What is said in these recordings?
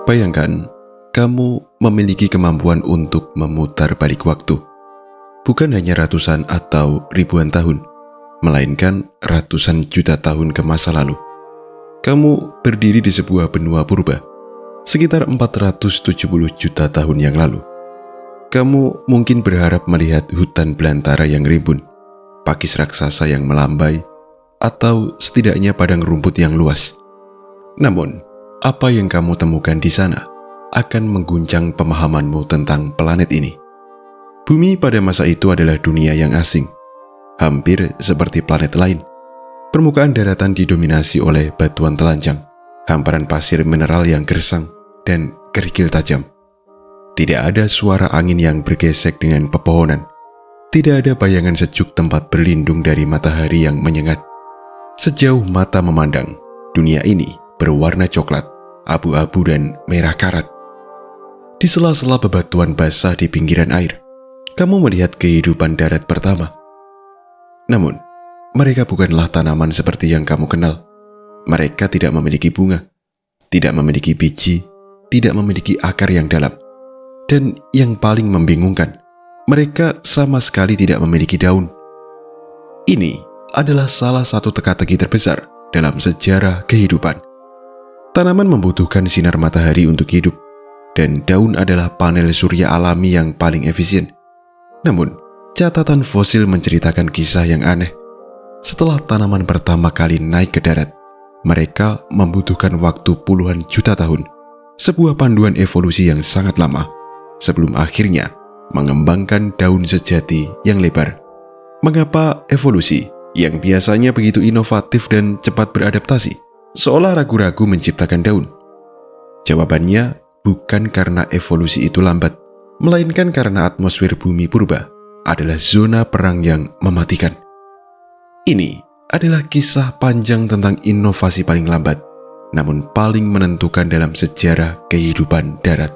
Bayangkan, kamu memiliki kemampuan untuk memutar balik waktu. Bukan hanya ratusan atau ribuan tahun, melainkan ratusan juta tahun ke masa lalu. Kamu berdiri di sebuah benua purba, sekitar 470 juta tahun yang lalu. Kamu mungkin berharap melihat hutan belantara yang rimbun, pakis raksasa yang melambai, atau setidaknya padang rumput yang luas. Namun, apa yang kamu temukan di sana akan mengguncang pemahamanmu tentang planet ini. Bumi pada masa itu adalah dunia yang asing, hampir seperti planet lain. Permukaan daratan didominasi oleh batuan telanjang, hamparan pasir mineral yang gersang, dan kerikil tajam. Tidak ada suara angin yang bergesek dengan pepohonan. Tidak ada bayangan sejuk tempat berlindung dari matahari yang menyengat. Sejauh mata memandang, dunia ini berwarna coklat, abu-abu, dan merah karat. Di sela-sela bebatuan basah di pinggiran air, kamu melihat kehidupan darat pertama. Namun, mereka bukanlah tanaman seperti yang kamu kenal. Mereka tidak memiliki bunga, tidak memiliki biji, tidak memiliki akar yang dalam. Dan yang paling membingungkan, mereka sama sekali tidak memiliki daun. Ini adalah salah satu teka-teki terbesar dalam sejarah kehidupan. Tanaman membutuhkan sinar matahari untuk hidup, dan daun adalah panel surya alami yang paling efisien. Namun, catatan fosil menceritakan kisah yang aneh. Setelah tanaman pertama kali naik ke darat, mereka membutuhkan waktu puluhan juta tahun, sebuah panduan evolusi yang sangat lama, sebelum akhirnya mengembangkan daun sejati yang lebar. Mengapa evolusi, yang biasanya begitu inovatif dan cepat beradaptasi, seolah ragu-ragu menciptakan daun? Jawabannya bukan karena evolusi itu lambat, melainkan karena atmosfer bumi purba adalah zona perang yang mematikan. Ini adalah kisah panjang tentang inovasi paling lambat, namun paling menentukan dalam sejarah kehidupan darat.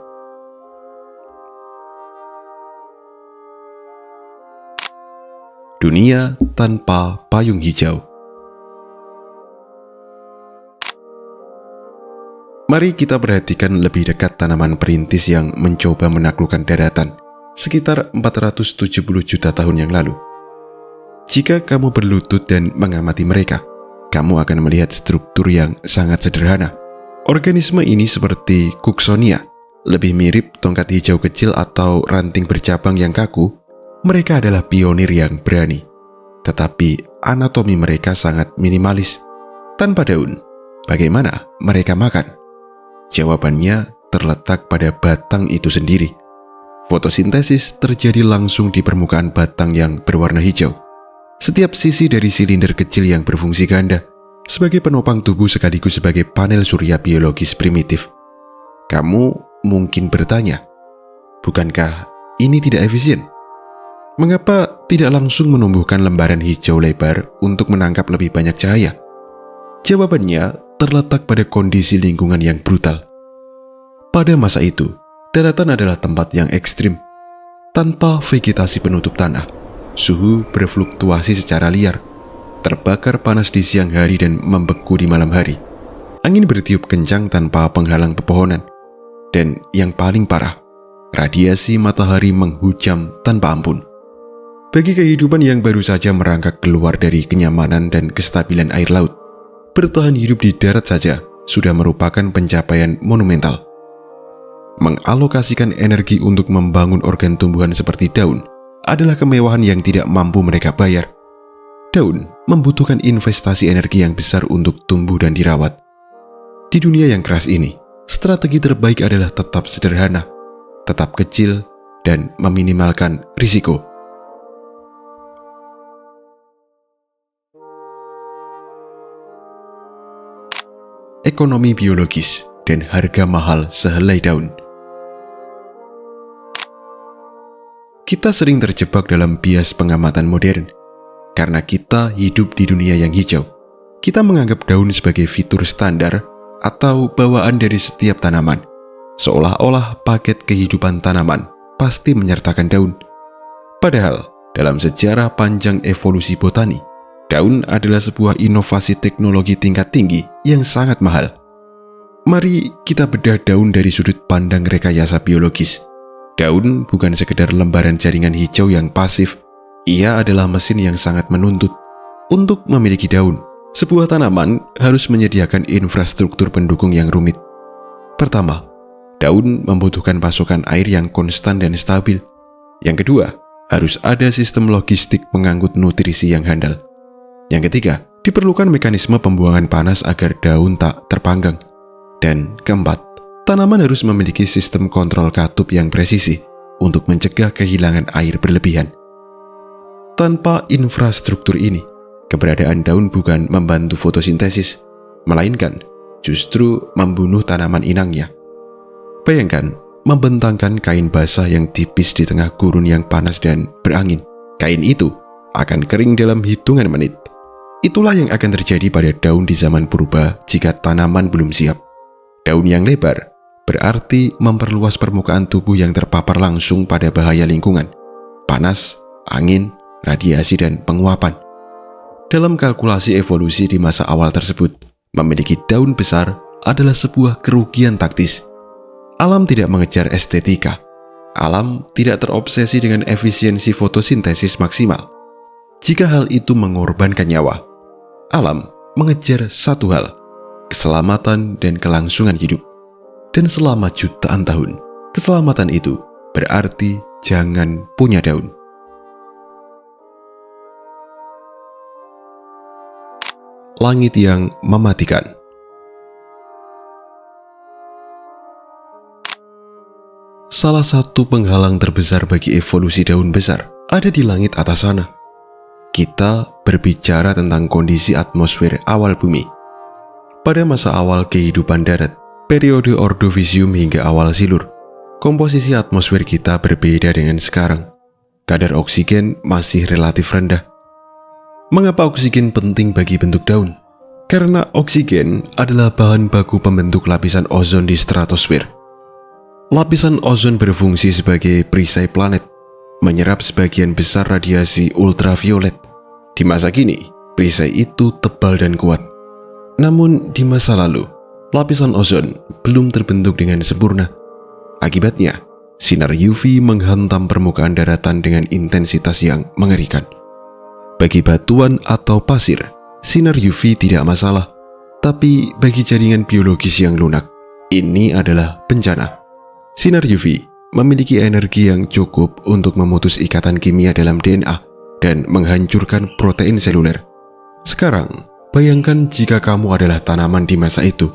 Dunia tanpa payung hijau. Mari kita perhatikan lebih dekat tanaman perintis yang mencoba menaklukkan daratan sekitar 470 juta tahun yang lalu. Jika kamu berlutut dan mengamati mereka, kamu akan melihat struktur yang sangat sederhana. Organisme ini seperti Cooksonia, lebih mirip tongkat hijau kecil atau ranting bercabang yang kaku. Mereka adalah pionir yang berani, tetapi anatomi mereka sangat minimalis. Tanpa daun, bagaimana mereka makan? Jawabannya terletak pada batang itu sendiri. Fotosintesis terjadi langsung di permukaan batang yang berwarna hijau. Setiap sisi dari silinder kecil yang berfungsi ganda sebagai penopang tubuh sekaligus sebagai panel surya biologis primitif. Kamu mungkin bertanya, bukankah ini tidak efisien? Mengapa tidak langsung menumbuhkan lembaran hijau lebar untuk menangkap lebih banyak cahaya? Jawabannya terletak pada kondisi lingkungan yang brutal. Pada masa itu, daratan adalah tempat yang ekstrim. Tanpa vegetasi penutup tanah, suhu berfluktuasi secara liar, terbakar panas di siang hari dan membeku di malam hari. Angin bertiup kencang tanpa penghalang pepohonan. Dan yang paling parah, radiasi matahari menghujam tanpa ampun. Bagi kehidupan yang baru saja merangkak keluar dari kenyamanan dan kestabilan air laut, bertahan hidup di darat saja sudah merupakan pencapaian monumental. Mengalokasikan energi untuk membangun organ tumbuhan seperti daun adalah kemewahan yang tidak mampu mereka bayar. Daun membutuhkan investasi energi yang besar untuk tumbuh dan dirawat. Di dunia yang keras ini, strategi terbaik adalah tetap sederhana, tetap kecil, dan meminimalkan risiko. Ekonomi biologis dan harga mahal sehelai daun. Kita sering terjebak dalam bias pengamatan modern. Karena kita hidup di dunia yang hijau, kita menganggap daun sebagai fitur standar atau bawaan dari setiap tanaman. Seolah-olah paket kehidupan tanaman pasti menyertakan daun. Padahal, dalam sejarah panjang evolusi botani, daun adalah sebuah inovasi teknologi tingkat tinggi yang sangat mahal. Mari kita bedah daun dari sudut pandang rekayasa biologis. Daun bukan sekedar lembaran jaringan hijau yang pasif. Ia adalah mesin yang sangat menuntut. Untuk memiliki daun, sebuah tanaman harus menyediakan infrastruktur pendukung yang rumit. Pertama, daun membutuhkan pasokan air yang konstan dan stabil. Yang kedua, harus ada sistem logistik pengangkut nutrisi yang handal. Yang ketiga, diperlukan mekanisme pembuangan panas agar daun tak terpanggang. Dan keempat, tanaman harus memiliki sistem kontrol katup yang presisi untuk mencegah kehilangan air berlebihan. Tanpa infrastruktur ini, keberadaan daun bukan membantu fotosintesis, melainkan justru membunuh tanaman inangnya. Bayangkan, membentangkan kain basah yang tipis di tengah gurun yang panas dan berangin. Kain itu akan kering dalam hitungan menit. Itulah yang akan terjadi pada daun di zaman purba jika tanaman belum siap. Daun yang lebar berarti memperluas permukaan tubuh yang terpapar langsung pada bahaya lingkungan, panas, angin, radiasi, dan penguapan. Dalam kalkulasi evolusi di masa awal tersebut, memiliki daun besar adalah sebuah kerugian taktis. Alam tidak mengejar estetika. Alam tidak terobsesi dengan efisiensi fotosintesis maksimal. Jika hal itu mengorbankan nyawa, alam mengejar satu hal: keselamatan dan kelangsungan hidup. Dan selama jutaan tahun, keselamatan itu berarti jangan punya daun. Langit yang mematikan. Salah satu penghalang terbesar bagi evolusi daun besar ada di langit atas sana. Kita berbicara tentang kondisi atmosfer awal bumi. Pada masa awal kehidupan darat, periode Ordovisium hingga awal Silur, komposisi atmosfer kita berbeda dengan sekarang. Kadar oksigen masih relatif rendah. Mengapa oksigen penting bagi bentuk daun? Karena oksigen adalah bahan baku pembentuk lapisan ozon di stratosfer. Lapisan ozon berfungsi sebagai perisai planet, menyerap sebagian besar radiasi ultraviolet. Di masa kini, perisai itu tebal dan kuat. Namun di masa lalu, lapisan ozon belum terbentuk dengan sempurna. Akibatnya, sinar UV menghantam permukaan daratan dengan intensitas yang mengerikan. Bagi batuan atau pasir, sinar UV tidak masalah. Tapi bagi jaringan biologis yang lunak, ini adalah bencana. Sinar UV memiliki energi yang cukup untuk memutus ikatan kimia dalam DNA dan menghancurkan protein seluler. Sekarang, bayangkan jika kamu adalah tanaman di masa itu,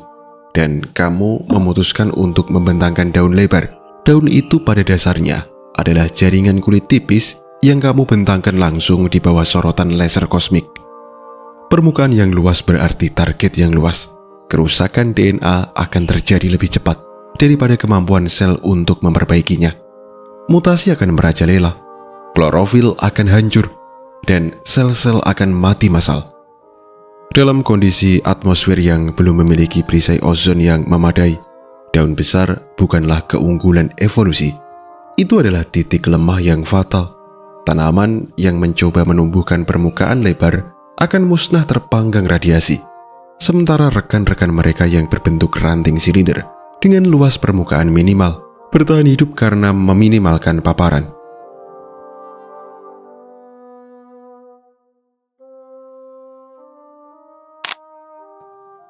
dan kamu memutuskan untuk membentangkan daun lebar. Daun itu pada dasarnya adalah jaringan kulit tipis yang kamu bentangkan langsung di bawah sorotan laser kosmik. Permukaan yang luas berarti target yang luas. Kerusakan DNA akan terjadi lebih cepat daripada kemampuan sel untuk memperbaikinya. Mutasi akan merajalela, klorofil akan hancur, dan sel-sel akan mati massal. Dalam kondisi atmosfer yang belum memiliki perisai ozon yang memadai, daun besar bukanlah keunggulan evolusi. Itu adalah titik lemah yang fatal. Tanaman yang mencoba menumbuhkan permukaan lebar akan musnah terpanggang radiasi. Sementara rekan-rekan mereka yang berbentuk ranting silinder dengan luas permukaan minimal bertahan hidup karena meminimalkan paparan.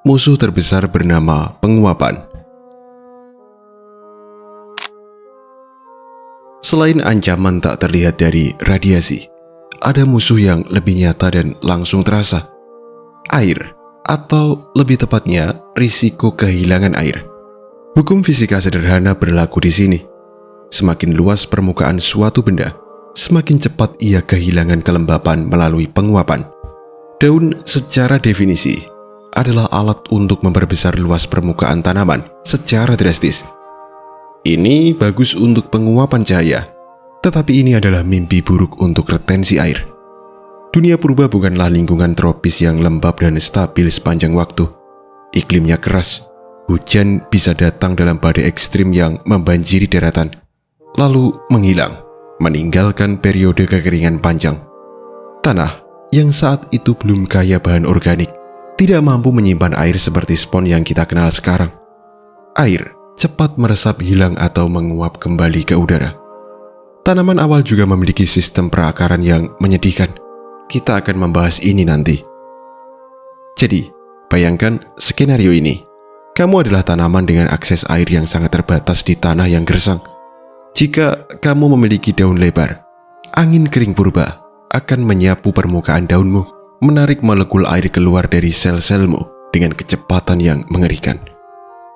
Musuh terbesar bernama penguapan. Selain ancaman tak terlihat dari radiasi, ada musuh yang lebih nyata dan langsung terasa. Air, atau lebih tepatnya, risiko kehilangan air. Hukum fisika sederhana berlaku di sini. Semakin luas permukaan suatu benda, semakin cepat ia kehilangan kelembapan melalui penguapan. Daun secara definisi adalah alat untuk memperbesar luas permukaan tanaman secara drastis. Ini bagus untuk penguapan cahaya, tetapi ini adalah mimpi buruk untuk retensi air. Dunia purba bukanlah lingkungan tropis yang lembab dan stabil sepanjang waktu. Iklimnya keras, hujan bisa datang dalam badai ekstrim yang membanjiri daratan, lalu menghilang, meninggalkan periode kekeringan panjang. Tanah yang saat itu belum kaya bahan organik tidak mampu menyimpan air seperti spons yang kita kenal sekarang. Air cepat meresap hilang atau menguap kembali ke udara. Tanaman awal juga memiliki sistem perakaran yang menyedihkan. Kita akan membahas ini nanti. Jadi, bayangkan skenario ini. Kamu adalah tanaman dengan akses air yang sangat terbatas di tanah yang gersang. Jika kamu memiliki daun lebar, angin kering purba akan menyapu permukaan daunmu, menarik molekul air keluar dari sel-selmu dengan kecepatan yang mengerikan.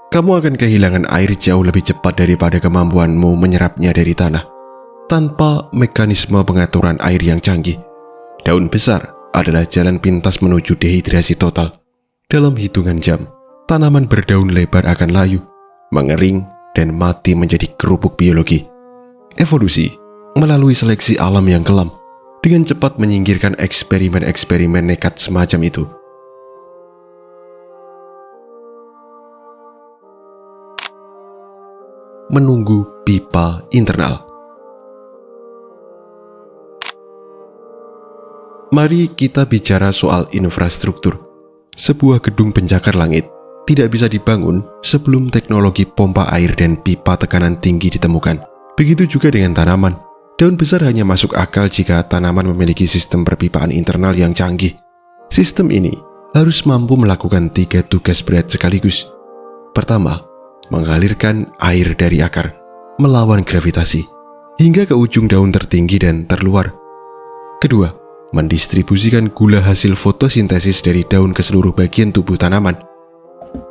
Kamu akan kehilangan air jauh lebih cepat daripada kemampuanmu menyerapnya dari tanah. Tanpa mekanisme pengaturan air yang canggih, daun besar adalah jalan pintas menuju dehidrasi total. Dalam hitungan jam, tanaman berdaun lebar akan layu, mengering, dan mati menjadi kerupuk biologi. Evolusi melalui seleksi alam yang kelam dengan cepat menyingkirkan eksperimen-eksperimen nekat semacam itu. Menunggu pipa internal. Mari kita bicara soal infrastruktur. Sebuah gedung pencakar langit tidak bisa dibangun sebelum teknologi pompa air dan pipa tekanan tinggi ditemukan. Begitu juga dengan tanaman. Daun besar hanya masuk akal jika tanaman memiliki sistem perpipaan internal yang canggih. Sistem ini harus mampu melakukan 3 tugas berat sekaligus. Pertama, mengalirkan air dari akar, melawan gravitasi, hingga ke ujung daun tertinggi dan terluar. Kedua, mendistribusikan gula hasil fotosintesis dari daun ke seluruh bagian tubuh tanaman.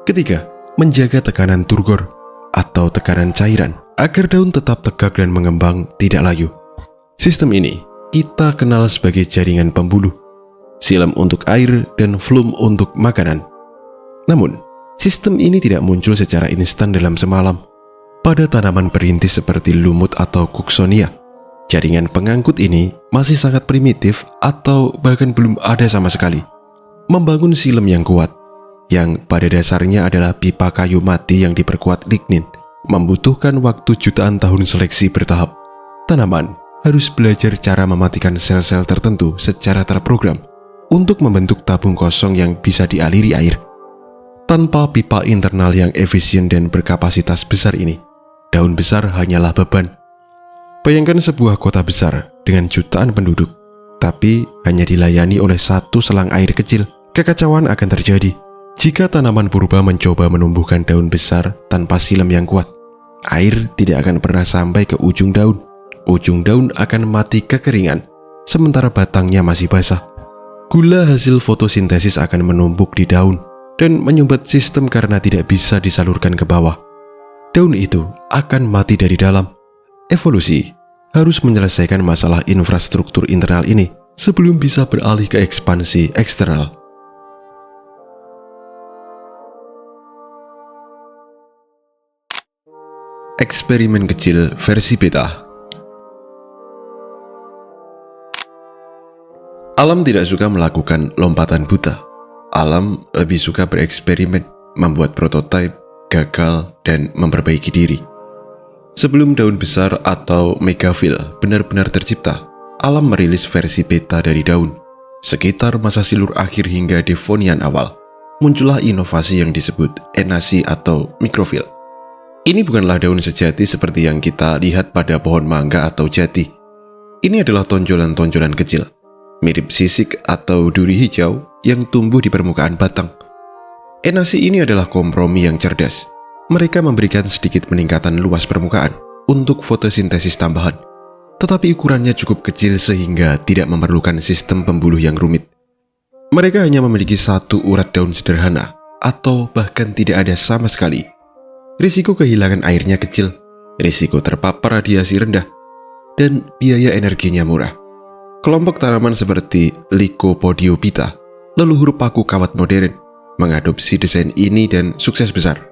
Ketiga, menjaga tekanan turgor atau tekanan cairan agar daun tetap tegak dan mengembang tidak layu. Sistem ini kita kenal sebagai jaringan pembuluh, silem untuk air dan flum untuk makanan. Namun, sistem ini tidak muncul secara instan dalam semalam. Pada tanaman perintis seperti lumut atau Cooksonia, jaringan pengangkut ini masih sangat primitif atau bahkan belum ada sama sekali. Membangun silem yang kuat, yang pada dasarnya adalah pipa kayu mati yang diperkuat lignin, membutuhkan waktu jutaan tahun seleksi bertahap. Tanaman harus belajar cara mematikan sel-sel tertentu secara terprogram untuk membentuk tabung kosong yang bisa dialiri air. Tanpa pipa internal yang efisien dan berkapasitas besar ini, daun besar hanyalah beban. Bayangkan sebuah kota besar dengan jutaan penduduk, tapi hanya dilayani oleh satu selang air kecil. Kekacauan akan terjadi jika tanaman purba mencoba menumbuhkan daun besar tanpa silem yang kuat. Air tidak akan pernah sampai ke ujung daun. Ujung daun akan mati kekeringan, sementara batangnya masih basah. Gula hasil fotosintesis akan menumpuk di daun dan menyumbat sistem karena tidak bisa disalurkan ke bawah. Daun itu akan mati dari dalam. Evolusi harus menyelesaikan masalah infrastruktur internal ini sebelum bisa beralih ke ekspansi eksternal. Eksperimen kecil versi beta. Alam tidak suka melakukan lompatan buta. Alam lebih suka bereksperimen, membuat prototipe, gagal, dan memperbaiki diri. Sebelum daun besar atau megafil benar-benar tercipta, alam merilis versi beta dari daun. Sekitar masa silur akhir hingga Devonian awal, muncullah inovasi yang disebut enasi atau mikrofil. Ini bukanlah daun sejati seperti yang kita lihat pada pohon mangga atau jati. Ini adalah tonjolan-tonjolan kecil, mirip sisik atau duri hijau yang tumbuh di permukaan batang. Enasi ini adalah kompromi yang cerdas. Mereka memberikan sedikit peningkatan luas permukaan untuk fotosintesis tambahan, tetapi ukurannya cukup kecil sehingga tidak memerlukan sistem pembuluh yang rumit. Mereka hanya memiliki satu urat daun sederhana, atau bahkan tidak ada sama sekali. Risiko kehilangan airnya kecil, risiko terpapar radiasi rendah, dan biaya energinya murah. Kelompok tanaman seperti Lycopodiophyta, leluhur paku kawat modern, mengadopsi desain ini dan sukses besar.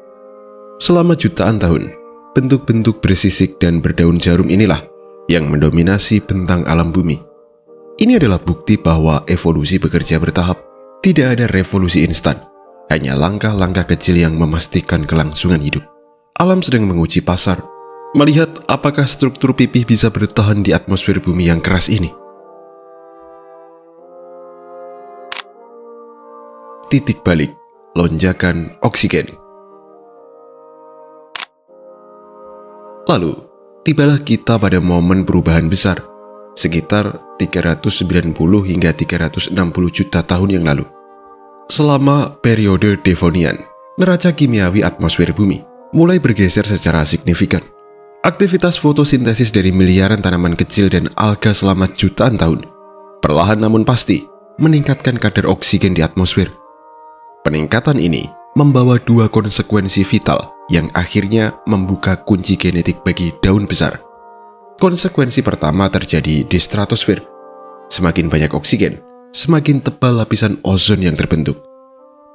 Selama jutaan tahun, bentuk-bentuk bersisik dan berdaun jarum inilah yang mendominasi bentang alam bumi. Ini adalah bukti bahwa evolusi bekerja bertahap. Tidak ada revolusi instan, hanya langkah-langkah kecil yang memastikan kelangsungan hidup. Alam sedang menguji pasar, melihat apakah struktur pipih bisa bertahan di atmosfer bumi yang keras ini. Titik balik, lonjakan oksigen. Lalu, tibalah kita pada momen perubahan besar, sekitar 390 hingga 360 juta tahun yang lalu. Selama periode Devonian, neraca kimiawi atmosfer bumi mulai bergeser secara signifikan. Aktivitas fotosintesis dari miliaran tanaman kecil dan alga selama jutaan tahun perlahan namun pasti meningkatkan kadar oksigen di atmosfer. Peningkatan ini membawa dua konsekuensi vital yang akhirnya membuka kunci genetik bagi daun besar. Konsekuensi pertama terjadi di stratosfer. Semakin banyak oksigen, semakin tebal lapisan ozon yang terbentuk.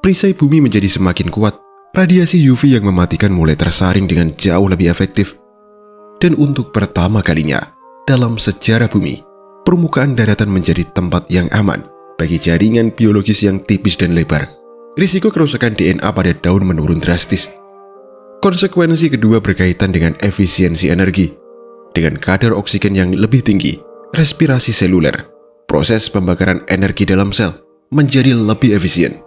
Perisai bumi menjadi semakin kuat, radiasi UV yang mematikan mulai tersaring dengan jauh lebih efektif. Dan untuk pertama kalinya dalam sejarah bumi, permukaan daratan menjadi tempat yang aman bagi jaringan biologis yang tipis dan lebar. Risiko kerusakan DNA pada daun menurun drastis. Konsekuensi kedua berkaitan dengan efisiensi energi. Dengan kadar oksigen yang lebih tinggi, respirasi seluler, proses pembakaran energi dalam sel menjadi lebih efisien.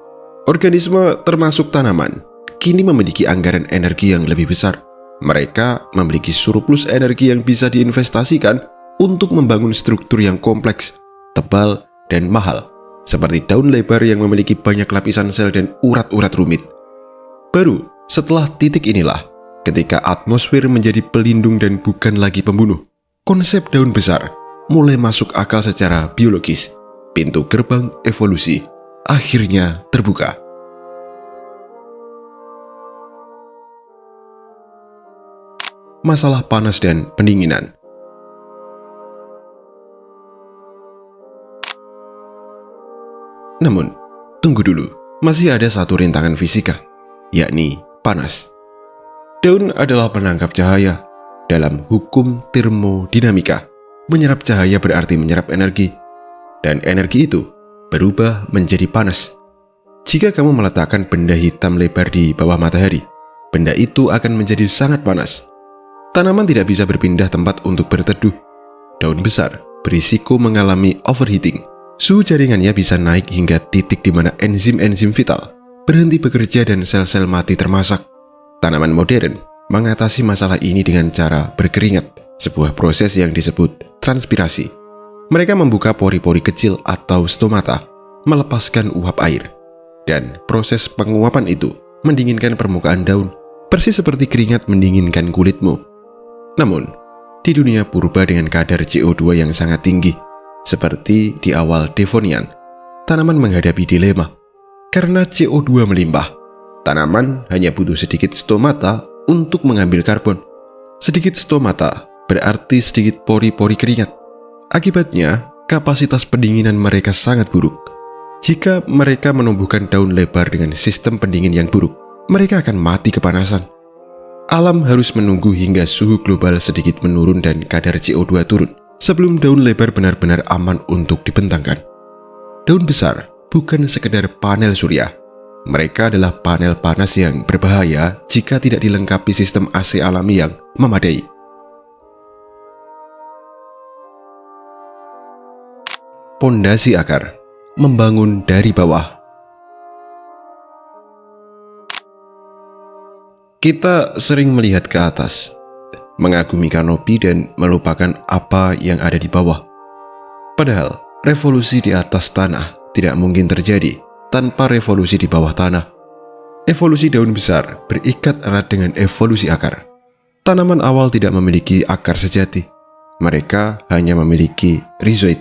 Organisme termasuk tanaman kini memiliki anggaran energi yang lebih besar. Mereka memiliki surplus energi yang bisa diinvestasikan untuk membangun struktur yang kompleks, tebal, dan mahal, seperti daun lebar yang memiliki banyak lapisan sel dan urat-urat rumit. Baru setelah titik inilah, ketika atmosfer menjadi pelindung dan bukan lagi pembunuh, konsep daun besar mulai masuk akal secara biologis. Pintu gerbang evolusi akhirnya terbuka. Masalah panas dan pendinginan. Namun, tunggu dulu, masih ada satu rintangan fisika, yakni panas. Daun adalah penangkap cahaya. Dalam hukum termodinamika, menyerap cahaya berarti menyerap energi, dan energi itu berubah menjadi panas. Jika kamu meletakkan benda hitam lebar di bawah matahari, benda itu akan menjadi sangat panas. Tanaman tidak bisa berpindah tempat untuk berteduh. Daun besar berisiko mengalami overheating. Suhu jaringannya bisa naik hingga titik di mana enzim-enzim vital berhenti bekerja dan sel-sel mati termasak. Tanaman modern mengatasi masalah ini dengan cara berkeringat, sebuah proses yang disebut transpirasi. Mereka membuka pori-pori kecil atau stomata, melepaskan uap air. Dan proses penguapan itu mendinginkan permukaan daun, persis seperti keringat mendinginkan kulitmu. Namun, di dunia purba dengan kadar CO2 yang sangat tinggi, seperti di awal Devonian, tanaman menghadapi dilema. Karena CO2 melimpah, tanaman hanya butuh sedikit stomata untuk mengambil karbon. Sedikit stomata berarti sedikit pori-pori keringat. Akibatnya, kapasitas pendinginan mereka sangat buruk. Jika mereka menumbuhkan daun lebar dengan sistem pendingin yang buruk, mereka akan mati kepanasan. Alam harus menunggu hingga suhu global sedikit menurun dan kadar CO2 turun sebelum daun lebar benar-benar aman untuk dibentangkan. Daun besar bukan sekedar panel surya. Mereka adalah panel panas yang berbahaya jika tidak dilengkapi sistem AC alami yang memadai. Pondasi akar, membangun dari bawah. Kita sering melihat ke atas, mengagumi kanopi dan melupakan apa yang ada di bawah. Padahal, revolusi di atas tanah tidak mungkin terjadi tanpa revolusi di bawah tanah. Evolusi daun besar berikat erat dengan evolusi akar. Tanaman awal tidak memiliki akar sejati. Mereka hanya memiliki rhizoid,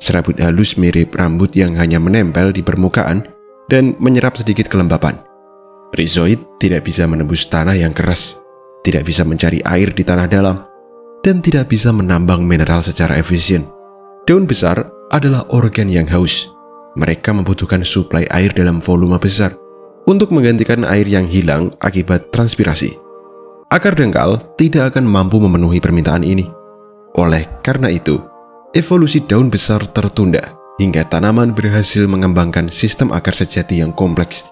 serabut halus mirip rambut yang hanya menempel di permukaan dan menyerap sedikit kelembapan. Rhizoid tidak bisa menembus tanah yang keras, tidak bisa mencari air di tanah dalam, dan tidak bisa menambang mineral secara efisien. Daun besar adalah organ yang haus. Mereka membutuhkan suplai air dalam volume besar untuk menggantikan air yang hilang akibat transpirasi. Akar dangkal tidak akan mampu memenuhi permintaan ini. Oleh karena itu, evolusi daun besar tertunda hingga tanaman berhasil mengembangkan sistem akar sejati yang kompleks.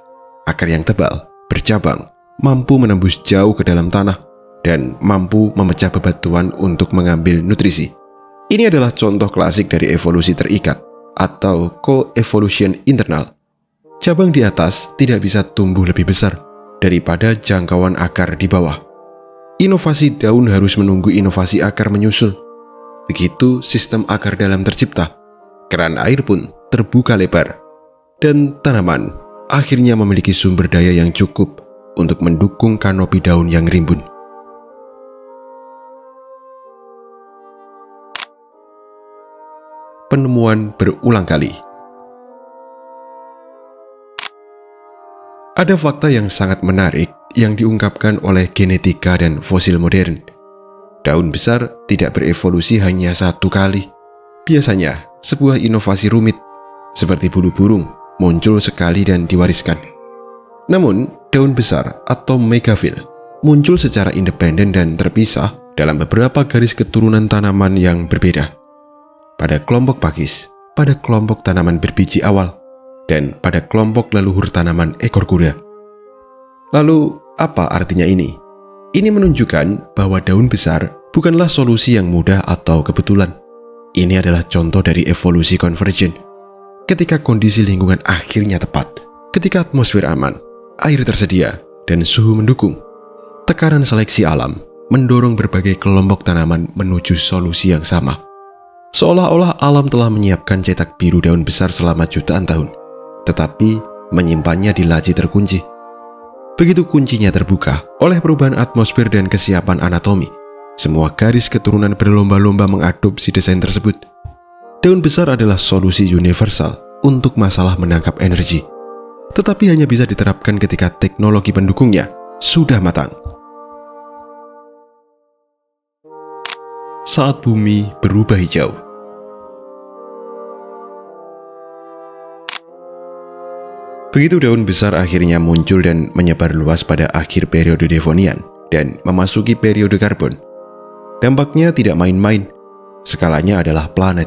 Akar yang tebal, bercabang, mampu menembus jauh ke dalam tanah, dan mampu memecah bebatuan untuk mengambil nutrisi. Ini adalah contoh klasik dari evolusi terikat atau coevolution internal. Cabang di atas tidak bisa tumbuh lebih besar daripada jangkauan akar di bawah. Inovasi daun harus menunggu inovasi akar menyusul. Begitu sistem akar dalam tercipta, keran air pun terbuka lebar, dan tanaman akhirnya memiliki sumber daya yang cukup untuk mendukung kanopi daun yang rimbun. Penemuan berulang kali. Ada fakta yang sangat menarik yang diungkapkan oleh genetika dan fosil modern. Daun besar tidak berevolusi hanya satu kali. Biasanya, sebuah inovasi rumit, seperti bulu burung, muncul sekali dan diwariskan. Namun, daun besar atau megafil muncul secara independen dan terpisah dalam beberapa garis keturunan tanaman yang berbeda. Pada kelompok pakis, pada kelompok tanaman berbiji awal, dan pada kelompok leluhur tanaman ekor kuda. Lalu, apa artinya ini? Ini menunjukkan bahwa daun besar bukanlah solusi yang mudah atau kebetulan. Ini adalah contoh dari evolusi konvergen. Ketika kondisi lingkungan akhirnya tepat, ketika atmosfer aman, air tersedia, dan suhu mendukung, tekanan seleksi alam mendorong berbagai kelompok tanaman menuju solusi yang sama. Seolah-olah alam telah menyiapkan cetak biru daun besar selama jutaan tahun, tetapi menyimpannya di laci terkunci. Begitu kuncinya terbuka oleh perubahan atmosfer dan kesiapan anatomi, semua garis keturunan berlomba-lomba mengadopsi desain tersebut. Daun besar adalah solusi universal untuk masalah menangkap energi, tetapi hanya bisa diterapkan ketika teknologi pendukungnya sudah matang. Saat bumi berubah hijau. Begitu daun besar akhirnya muncul dan menyebar luas pada akhir periode Devonian dan memasuki periode Karbon. Dampaknya tidak main-main, skalanya adalah planet.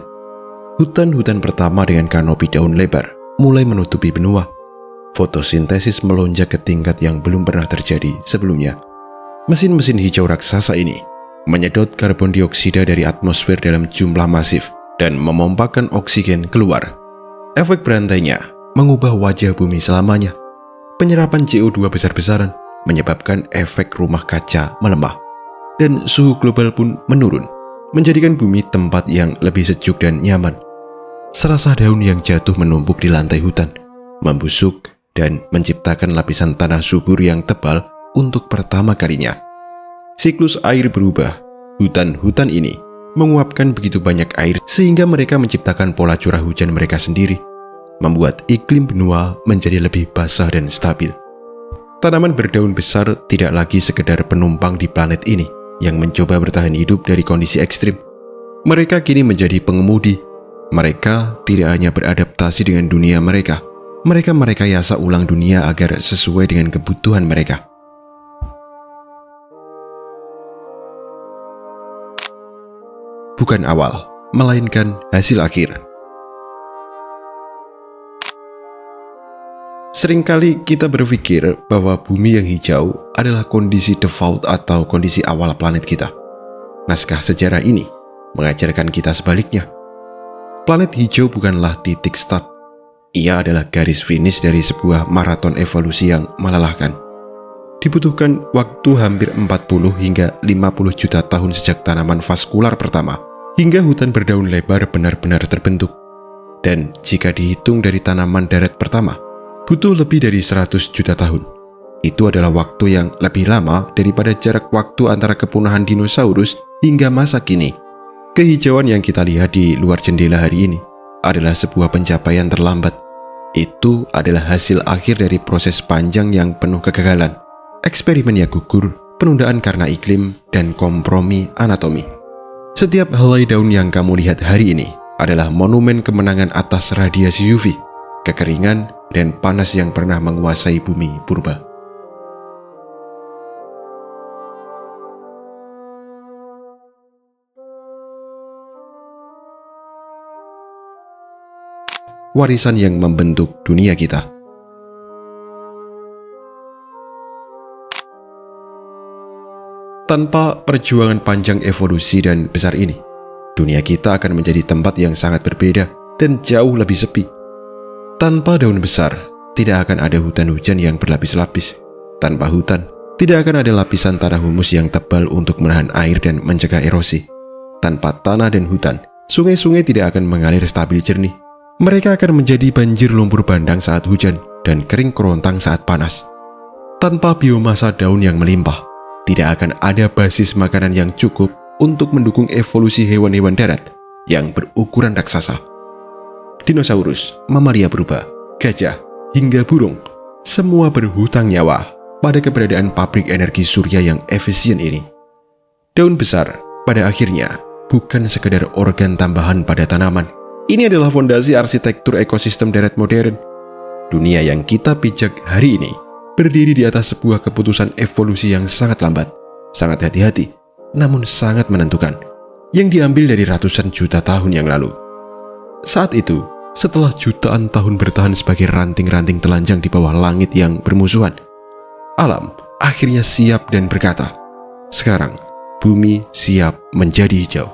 Hutan-hutan pertama dengan kanopi daun lebar mulai menutupi benua. Fotosintesis melonjak ke tingkat yang belum pernah terjadi sebelumnya. Mesin-mesin hijau raksasa ini menyedot karbon dioksida dari atmosfer dalam jumlah masif dan memompakan oksigen keluar. Efek berantainya mengubah wajah bumi selamanya. Penyerapan CO2 besar-besaran menyebabkan efek rumah kaca melemah, dan suhu global pun menurun, menjadikan bumi tempat yang lebih sejuk dan nyaman. Serasa daun yang jatuh menumpuk di lantai hutan, membusuk dan menciptakan lapisan tanah subur yang tebal untuk pertama kalinya. Siklus air berubah. Hutan-hutan ini menguapkan begitu banyak air sehingga mereka menciptakan pola curah hujan mereka sendiri, membuat iklim benua menjadi lebih basah dan stabil. Tanaman berdaun besar tidak lagi sekedar penumpang di planet ini yang mencoba bertahan hidup dari kondisi ekstrim. Mereka kini menjadi pengemudi. Mereka tidak hanya beradaptasi dengan dunia mereka, mereka merekayasa ulang dunia agar sesuai dengan kebutuhan mereka. Bukan awal, melainkan hasil akhir. Seringkali kita berpikir bahwa bumi yang hijau adalah kondisi default atau kondisi awal planet kita. Naskah sejarah ini mengajarkan kita sebaliknya. Planet hijau bukanlah titik start. Ia adalah garis finish dari sebuah maraton evolusi yang melelahkan. Dibutuhkan waktu hampir 40 hingga 50 juta tahun sejak tanaman vaskular pertama hingga hutan berdaun lebar benar-benar terbentuk. Dan jika dihitung dari tanaman darat pertama, butuh lebih dari 100 juta tahun. Itu adalah waktu yang lebih lama daripada jarak waktu antara kepunahan dinosaurus hingga masa kini. Kehijauan yang kita lihat di luar jendela hari ini adalah sebuah pencapaian terlambat. Itu adalah hasil akhir dari proses panjang yang penuh kegagalan, eksperimen yang gugur, penundaan karena iklim, dan kompromi anatomi. Setiap helai daun yang kamu lihat hari ini adalah monumen kemenangan atas radiasi UV, kekeringan, dan panas yang pernah menguasai bumi purba. Warisan yang membentuk dunia kita. Tanpa perjuangan panjang evolusi dan besar ini, dunia kita akan menjadi tempat yang sangat berbeda dan jauh lebih sepi. Tanpa daun besar, tidak akan ada hutan hujan yang berlapis-lapis. Tanpa hutan, Tidak akan ada lapisan tanah humus yang tebal untuk menahan air dan mencegah erosi. Tanpa tanah dan hutan, sungai-sungai tidak akan mengalir stabil jernih. Mereka akan menjadi banjir lumpur bandang saat hujan dan kering kerontang saat panas. Tanpa biomasa daun yang melimpah, tidak akan ada basis makanan yang cukup untuk mendukung evolusi hewan-hewan darat yang berukuran raksasa. Dinosaurus, mamalia purba, gajah, hingga burung, semua berhutang nyawa pada keberadaan pabrik energi surya yang efisien ini. Daun besar, pada akhirnya, bukan sekedar organ tambahan pada tanaman. Ini adalah fondasi arsitektur ekosistem darat modern. Dunia yang kita pijak hari ini berdiri di atas sebuah keputusan evolusi yang sangat lambat, sangat hati-hati, namun sangat menentukan, yang diambil dari ratusan juta tahun yang lalu. Saat itu, setelah jutaan tahun bertahan sebagai ranting-ranting telanjang di bawah langit yang bermusuhan, alam akhirnya siap dan berkata, sekarang bumi siap menjadi hijau.